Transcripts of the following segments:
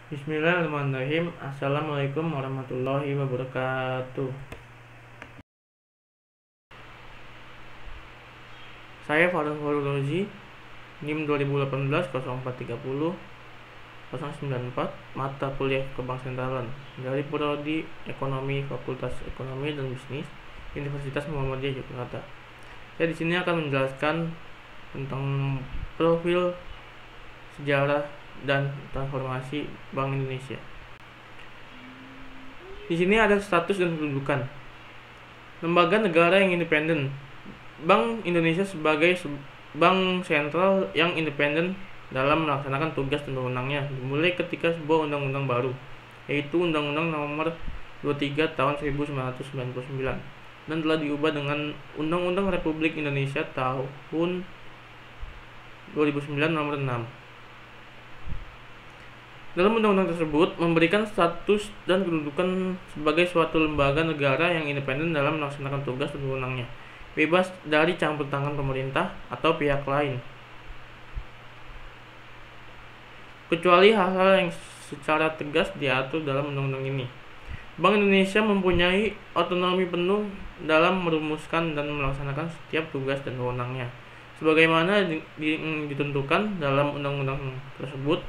Bismillahirrahmanirrahim. Assalamualaikum warahmatullahi wabarakatuh. Saya Farhan Farulozi, NIM 2018 0430 094, mata kuliah kebangsaan dari Prodi Ekonomi Fakultas Ekonomi dan Bisnis Universitas Muhammadiyah Yogyakarta. Saya di sini akan menjelaskan tentang profil, sejarah, dan transformasi Bank Indonesia. Di sini ada status dan kedudukan. Lembaga negara yang independen. Bank Indonesia sebagai bank sentral yang independen dalam melaksanakan tugas dan wewenangnya dimulai ketika sebuah undang-undang baru, yaitu Undang-Undang Nomor 23 Tahun 1999 dan telah diubah dengan Undang-Undang Republik Indonesia Tahun 2009 Nomor 6. Dalam undang-undang tersebut memberikan status dan kedudukan sebagai suatu lembaga negara yang independen dalam melaksanakan tugas dan wewenangnya, bebas dari campur tangan pemerintah atau pihak lain, kecuali hal-hal yang secara tegas diatur dalam undang-undang ini. Bank Indonesia mempunyai otonomi penuh dalam merumuskan dan melaksanakan setiap tugas dan wewenangnya, sebagaimana ditentukan dalam undang-undang tersebut.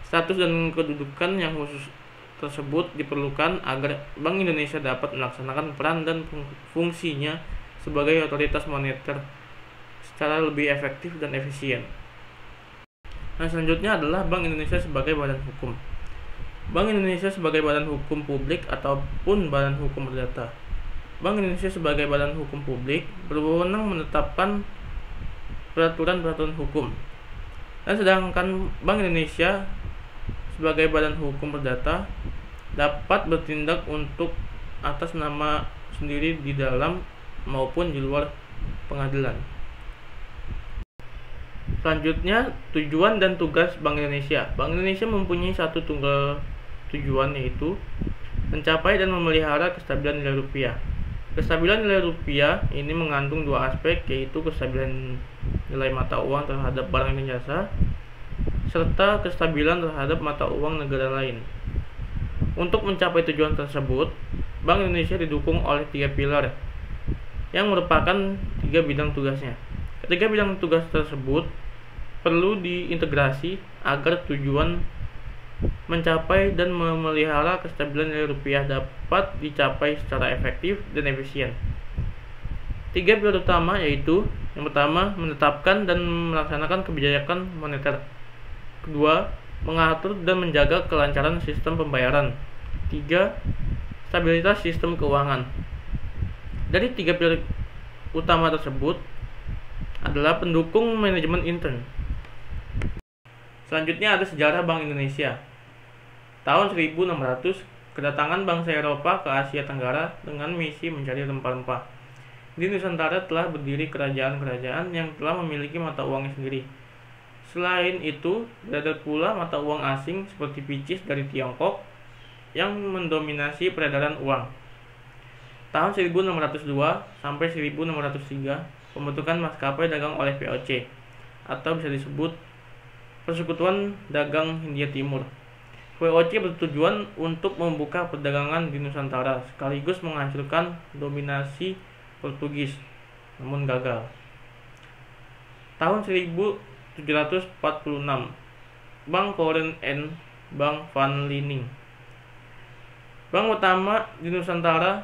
Status dan kedudukan yang khusus tersebut diperlukan agar Bank Indonesia dapat melaksanakan peran dan fungsinya sebagai otoritas moneter secara lebih efektif dan efisien. Nah, selanjutnya adalah Bank Indonesia sebagai badan hukum. Bank Indonesia sebagai badan hukum publik ataupun badan hukum perdata. Bank Indonesia sebagai badan hukum publik berwenang menetapkan peraturan-peraturan hukum. Dan sedangkan Bank Indonesia sebagai badan hukum perdata dapat bertindak untuk atas nama sendiri di dalam maupun di luar pengadilan. Selanjutnya, tujuan dan tugas Bank Indonesia. Bank Indonesia mempunyai satu tunggal tujuan, yaitu mencapai dan memelihara kestabilan nilai rupiah. Kestabilan nilai rupiah ini mengandung dua aspek, yaitu kestabilan nilai mata uang terhadap barang dan jasa, serta kestabilan terhadap mata uang negara lain. Untuk mencapai tujuan tersebut, Bank Indonesia didukung oleh 3 pilar yang merupakan 3 bidang tugasnya. Ketiga bidang tugas tersebut perlu diintegrasi agar tujuan mencapai dan memelihara kestabilan nilai rupiah dapat dicapai secara efektif dan efisien. 3 pilar utama yaitu: yang pertama, menetapkan dan melaksanakan kebijakan moneter. Kedua, mengatur dan menjaga kelancaran sistem pembayaran. 3, stabilitas sistem keuangan. Dari 3 pilar utama tersebut adalah pendukung manajemen intern. Selanjutnya ada sejarah Bank Indonesia. Tahun 1600, kedatangan bangsa Eropa ke Asia Tenggara dengan misi mencari rempah-rempah. Di Nusantara telah berdiri kerajaan-kerajaan yang telah memiliki mata uangnya sendiri. Selain itu, beredar pula mata uang asing seperti picis dari Tiongkok yang mendominasi peredaran uang. Tahun 1602 sampai 1603, pembentukan maskapai dagang oleh VOC atau bisa disebut Persekutuan Dagang Hindia Timur. VOC bertujuan untuk membuka perdagangan di Nusantara sekaligus menghancurkan dominasi Portugis, namun gagal. Tahun 1746, Bank Koren en Bank Van Liening, bank utama di Nusantara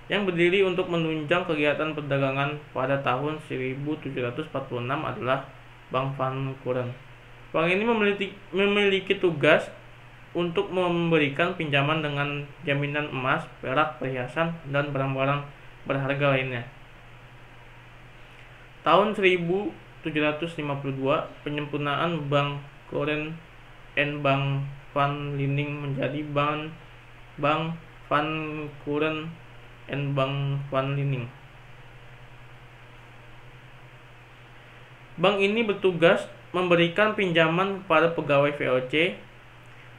yang berdiri untuk menunjang kegiatan perdagangan pada tahun 1746 adalah Bank Van Koren. Bank ini memiliki tugas untuk memberikan pinjaman dengan jaminan emas, perak, perhiasan, dan barang-barang berharga lainnya. Tahun 1752, penyempurnaan Bank Koren en Bank Van Liening menjadi Bank Van Koren en Bank Van Liening. Bank ini bertugas memberikan pinjaman kepada pegawai VOC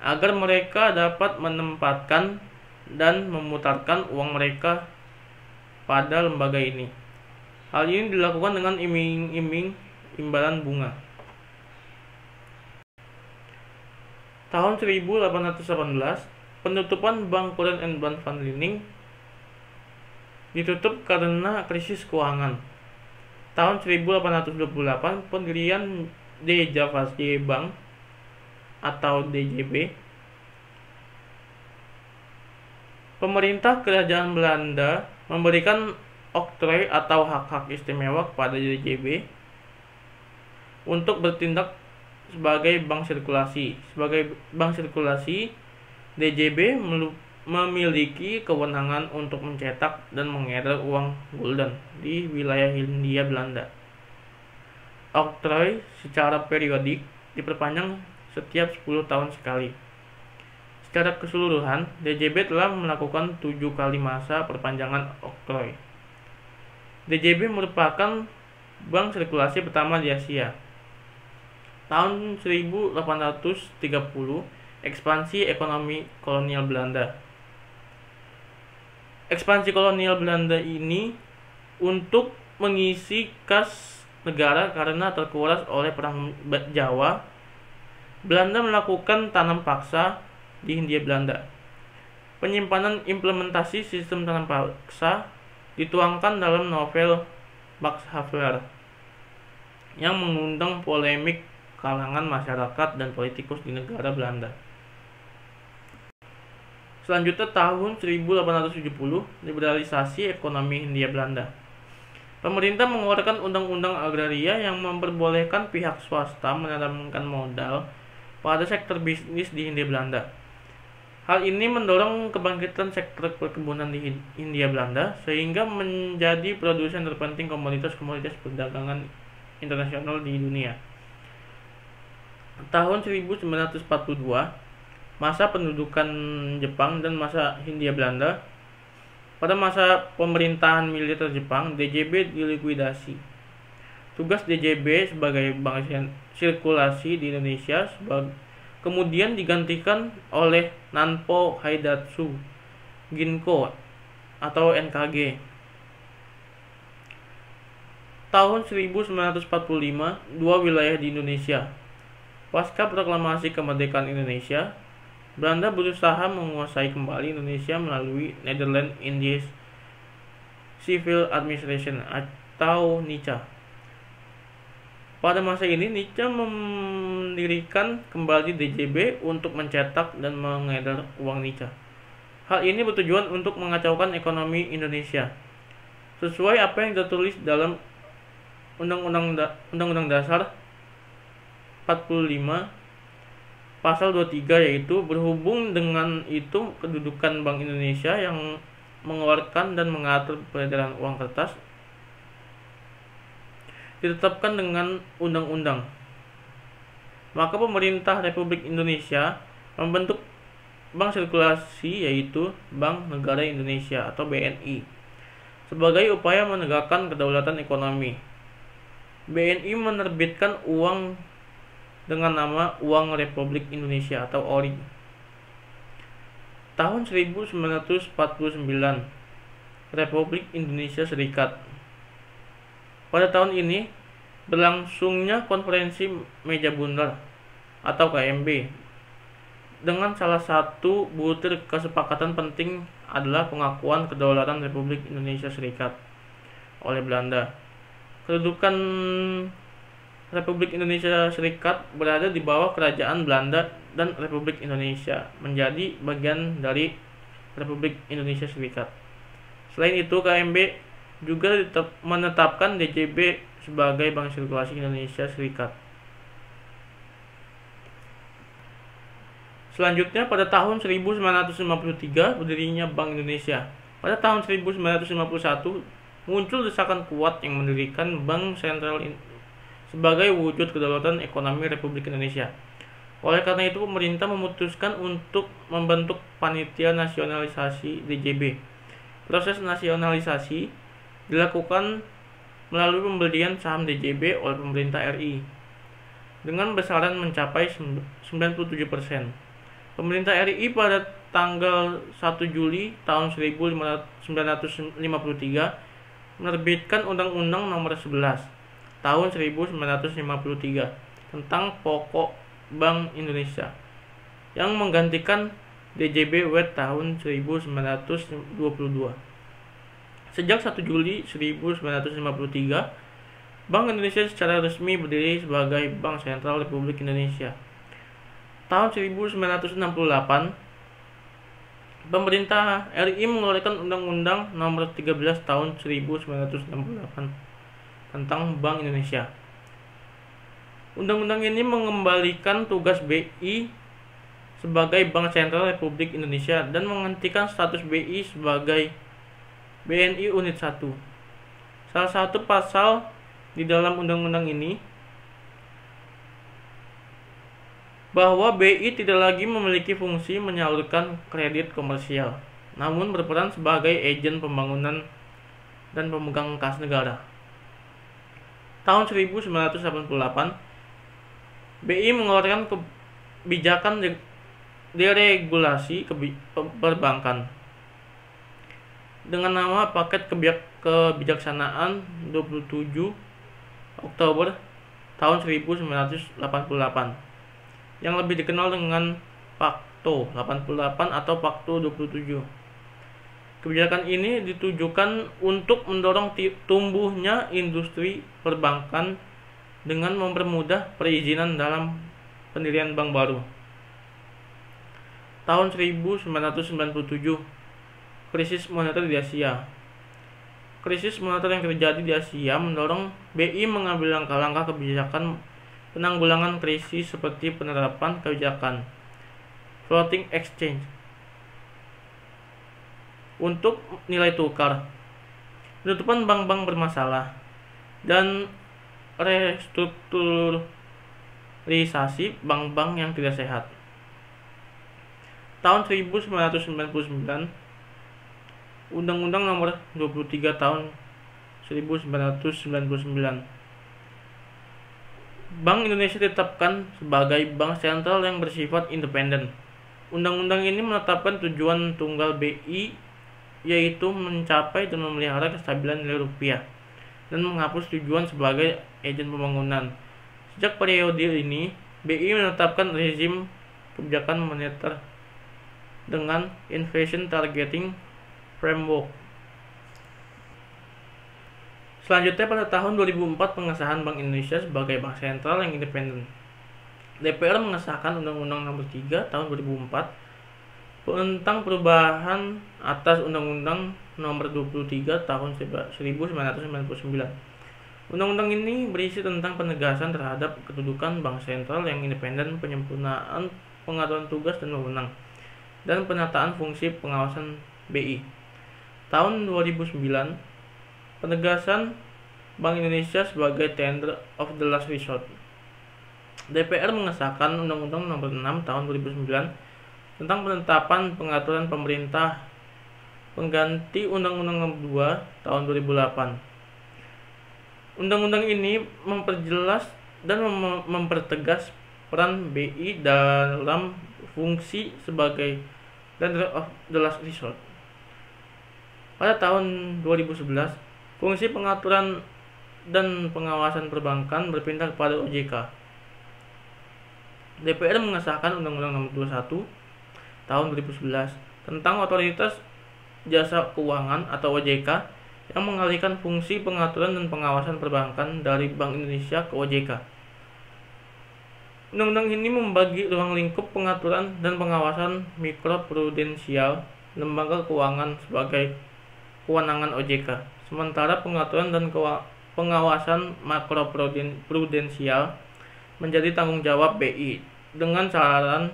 agar mereka dapat menempatkan dan memutarkan uang mereka pada lembaga ini. Hal ini dilakukan dengan iming-iming imbalan bunga. Tahun 1818, penutupan Bank Current and Bond Van Lening ditutup karena krisis keuangan. Tahun 1828, pendirian De Javasche Bank atau DJB. Pemerintah Kerajaan Belanda memberikan oktrooi atau hak-hak istimewa kepada DJB untuk bertindak sebagai bank sirkulasi. Sebagai bank sirkulasi, DJB memiliki kewenangan untuk mencetak dan mengedar uang gulden di wilayah Hindia Belanda. Oktrooi secara periodik diperpanjang setiap 10 tahun sekali. Secara keseluruhan, DJB telah melakukan 7 kali masa perpanjangan oktrooi. DJB merupakan bank sirkulasi pertama di Asia. Tahun 1830, ekspansi ekonomi kolonial Belanda. Ekspansi kolonial Belanda ini untuk mengisi kas negara karena terkuras oleh Perang Jawa. Belanda melakukan tanam paksa di Hindia Belanda. Penyimpanan implementasi sistem tanam paksa dituangkan dalam novel Max Havelaar yang mengundang polemik kalangan masyarakat dan politikus di negara Belanda. Selanjutnya tahun 1870, liberalisasi ekonomi Hindia Belanda. Pemerintah mengeluarkan undang-undang agraria yang memperbolehkan pihak swasta menanamkan modal pada sektor bisnis di Hindia Belanda. Hal ini mendorong kebangkitan sektor perkebunan di Hindia Belanda sehingga menjadi produsen terpenting komoditas-komoditas perdagangan internasional di dunia. Tahun 1942, masa pendudukan Jepang dan masa Hindia Belanda. Pada masa pemerintahan militer Jepang, DJB dilikuidasi. Tugas DJB sebagai bank sirkulasi di Indonesia kemudian digantikan oleh Nanpo Haidatsu Ginko atau NKG. Tahun 1945, dua wilayah di Indonesia. Pasca proklamasi kemerdekaan Indonesia, Belanda berusaha menguasai kembali Indonesia melalui Netherlands Indies Civil Administration atau NICA. Pada masa ini, NICA mendirikan kembali DJB untuk mencetak dan mengedar uang NICA. Hal ini bertujuan untuk mengacaukan ekonomi Indonesia. Sesuai apa yang tertulis dalam Undang-Undang Dasar 45 pasal 23, yaitu berhubung dengan itu kedudukan Bank Indonesia yang mengeluarkan dan mengatur peredaran uang kertas ditetapkan dengan undang-undang. Maka pemerintah Republik Indonesia membentuk bank sirkulasi, yaitu Bank Negara Indonesia atau BNI, sebagai upaya menegakkan kedaulatan ekonomi. BNI menerbitkan uang dengan nama Uang Republik Indonesia atau ORI. Tahun 1949, Republik Indonesia Serikat. Pada tahun ini berlangsungnya konferensi Meja Bundar atau KMB dengan salah satu butir kesepakatan penting adalah pengakuan kedaulatan Republik Indonesia Serikat oleh Belanda. Kedudukan Republik Indonesia Serikat berada di bawah Kerajaan Belanda dan Republik Indonesia menjadi bagian dari Republik Indonesia Serikat. Selain itu, KMB juga menetapkan DJB sebagai Bank Sirkulasi Indonesia Serikat. Selanjutnya, pada tahun 1953 berdirinya Bank Indonesia. Pada tahun 1951 muncul desakan kuat yang mendirikan Bank Sentral sebagai wujud kedaulatan ekonomi Republik Indonesia. Oleh karena itu, pemerintah memutuskan untuk membentuk Panitia Nasionalisasi DJB. Proses nasionalisasi dilakukan melalui pembelian saham DJB oleh pemerintah RI dengan besaran mencapai 97%. Pemerintah RI pada tanggal 1 Juli tahun 1953 menerbitkan Undang-Undang Nomor 11 tahun 1953 tentang Pokok Bank Indonesia. yang menggantikan DJB WED tahun 1922. Sejak 1 Juli 1953, Bank Indonesia secara resmi berdiri sebagai Bank Sentral Republik Indonesia. Tahun 1968, pemerintah RI mengeluarkan Undang-Undang Nomor 13 Tahun 1968 tentang Bank Indonesia. Undang-undang ini mengembalikan tugas BI sebagai Bank Sentral Republik Indonesia dan menghentikan status BI sebagai BNI Unit 1. Salah satu pasal di dalam undang-undang ini bahwa BI tidak lagi memiliki fungsi menyalurkan kredit komersial, namun berperan sebagai agen pembangunan dan pemegang kas negara. Tahun 1988, BI mengeluarkan kebijakan deregulasi perbankan dengan nama Paket Kebijaksanaan 27 Oktober tahun 1988 yang lebih dikenal dengan Pakto 88 atau Pakto 27. Kebijakan ini ditujukan untuk mendorong tumbuhnya industri perbankan dengan mempermudah perizinan dalam pendirian bank baru. Tahun 1997, krisis moneter di Asia. Krisis moneter yang terjadi di Asia mendorong BI mengambil langkah-langkah kebijakan penanggulangan krisis seperti penerapan kebijakan floating exchange untuk nilai tukar, penutupan bank-bank bermasalah, dan restrukturisasi bank-bank yang tidak sehat. Tahun 1999, Undang-Undang Nomor 23 Tahun 1999, Bank Indonesia ditetapkan sebagai bank sentral yang bersifat independen. Undang-undang ini menetapkan tujuan tunggal BI, yaitu mencapai dan memelihara kestabilan nilai rupiah dan menghapus tujuan sebagai agen pembangunan. Sejak periode ini, BI menetapkan rezim kebijakan moneter dengan inflation targeting framework. Selanjutnya, pada tahun 2004, pengesahan Bank Indonesia sebagai bank sentral yang independen. DPR mengesahkan Undang-Undang Nomor 3 Tahun 2004 tentang perubahan atas Undang-Undang Nomor 23 Tahun 1999. Undang-undang ini berisi tentang penegasan terhadap kedudukan bank sentral yang independen, penyempurnaan pengaturan tugas dan wewenang, dan penataan fungsi pengawasan BI. Tahun 2009, penegasan Bank Indonesia sebagai tender of the last resort. DPR mengesahkan Undang-Undang Nomor 6 Tahun 2009 tentang penetapan pengaturan pemerintah pengganti Undang-Undang Nomor 2 Tahun 2008. Undang-undang ini memperjelas dan mempertegas peran BI dalam fungsi sebagai tender of the last resort. Pada tahun 2011, fungsi pengaturan dan pengawasan perbankan berpindah kepada OJK. DPR mengesahkan Undang-Undang Nomor 21 Tahun 2011 tentang Otoritas Jasa Keuangan atau OJK yang mengalihkan fungsi pengaturan dan pengawasan perbankan dari Bank Indonesia ke OJK. Undang-undang ini membagi ruang lingkup pengaturan dan pengawasan mikroprudensial lembaga keuangan sebagai kewenangan OJK, sementara pengaturan dan pengawasan makroprudensial menjadi tanggung jawab BI dengan sasaran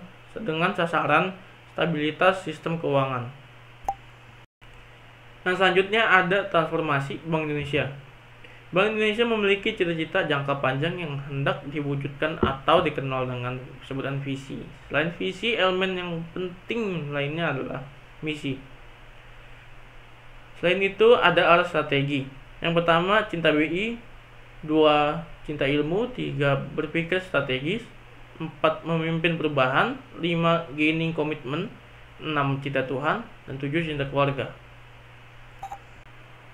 stabilitas sistem keuangan. Nah, selanjutnya ada transformasi Bank Indonesia. Bank Indonesia memiliki cita-cita jangka panjang yang hendak diwujudkan atau dikenal dengan sebutan visi. Selain visi, elemen yang penting lainnya adalah misi. Selain itu, ada arah strategi. Yang pertama, cinta BI. 2, cinta ilmu. 3, berpikir strategis. 4, memimpin perubahan. 5, gaining komitmen. 6, cinta Tuhan. Dan 7, cinta keluarga.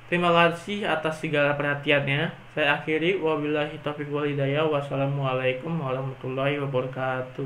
Terima kasih atas segala perhatiannya. Saya akhiri. Wabillahi taufiq wal hidayah. Wassalamualaikum warahmatullahi wabarakatuh.